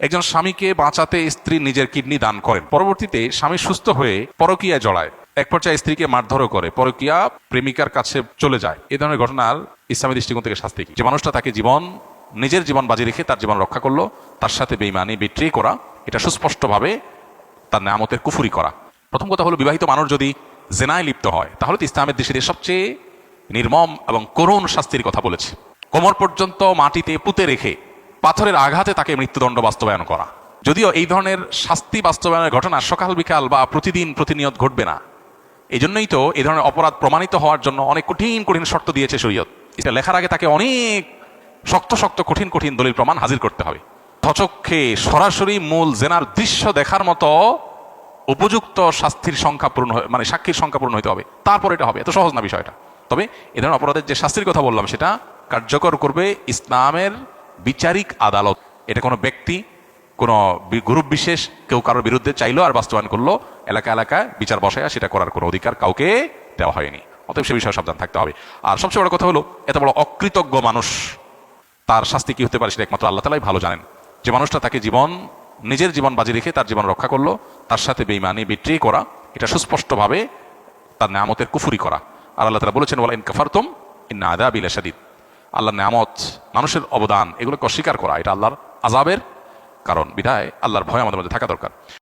একজন স্বামীকে বাঁচাতে স্ত্রী নিজের কিডনি দান করেন, পরবর্তীতে স্বামী সুস্থ হয়ে পরকীয়ায় জড়ায়, এক পর্যায়ে স্ত্রীকে মারধরও করে, পরকীয়া প্রেমিকার কাছে চলে যায়। এই ধরনের ঘটনার ইসলামী দৃষ্টিকোণ থেকে শাস্তি কি? যে মানুষটা তাকে নিজের জীবন বাজি রেখে তার জীবন রক্ষা করলো, তার সাথে বেঈমানি বিট্রে করা, এটা সুস্পষ্টভাবে তার নেয়ামতের কুফরি করা। প্রথম কথা হলো, বিবাহিত মানুষ যদি জেনায় লিপ্ত হয় তাহলে তো ইসলামের দৃষ্টিতে সবচেয়ে নির্মম এবং করুণ শাস্তির কথা বলেছে। কোমর পর্যন্ত মাটিতে পুঁতে রেখে পাথরের আঘাতে তাকে মৃত্যুদণ্ড বাস্তবায়ন করা। যদিও এই ধরনের শাস্তি বাস্তবায়নের ঘটনা সকাল বিকাল বা প্রতিদিন প্রতিনিয়ত ঘটবে না, এই জন্যই তো এই ধরনের অপরাধ প্রমাণিত হওয়ার জন্য অনেক কঠিন কঠিন শর্ত দিয়েছে শরীয়ত। এটা লেখার আগে তাকে অনেক শক্ত শক্ত কঠিন কঠিন দলিল প্রমাণ হাজির করতে হবে। ধচক্ষে সরাসরি মূল জেনার দৃশ্য দেখার মতো উপযুক্ত শাস্তির সংখ্যা পূরণ, মানে সাক্ষীর সংখ্যা পূরণ হতে হবে, তারপর এটা হবে। এত সহজ না বিষয়টা। তবে এ ধরনের অপরাধের যে শাস্তির কথা বললাম সেটা কার্যকর করবে ইসলামের বিচারিক আদালত। এটা কোনো ব্যক্তি, কোনো গ্রুপ বিশেষ কেউ কারোর বিরুদ্ধে চাইলো আর বাস্তবায়ন করলো, এলাকা এলাকায় বিচার বসায়া সেটা করার কোনো অধিকার কাউকে দেওয়া হয়নি। অতএব সে বিষয়ে সাবধান থাকতে হবে। আর সবচেয়ে বড় কথা হলো, এত বড় অকৃতজ্ঞ মানুষ, তার শাস্তি কি হতে পারে সেটা একমাত্র আল্লাহ তাআলাই ভালো জানেন। যে মানুষটা তাকে নিজের জীবন বাজি রেখে তার জীবন রক্ষা করলো, তার সাথে বেঈমানি বিট্রে করা, এটা সুস্পষ্টভাবে তার নেয়ামতের কুফরি করা। আর আল্লাহ তাআলা বলেছেন, ওয়ালা ইন কাফারতুম ইন্না আযাবি লাশাদীদ। আল্লাহর নেয়ামত, মানুষের অবদান, এগুলোকে অস্বীকার করা এটা আল্লাহর আযাবের কারণ। বিধায় আল্লাহর ভয় আমাদের মধ্যে থাকা দরকার।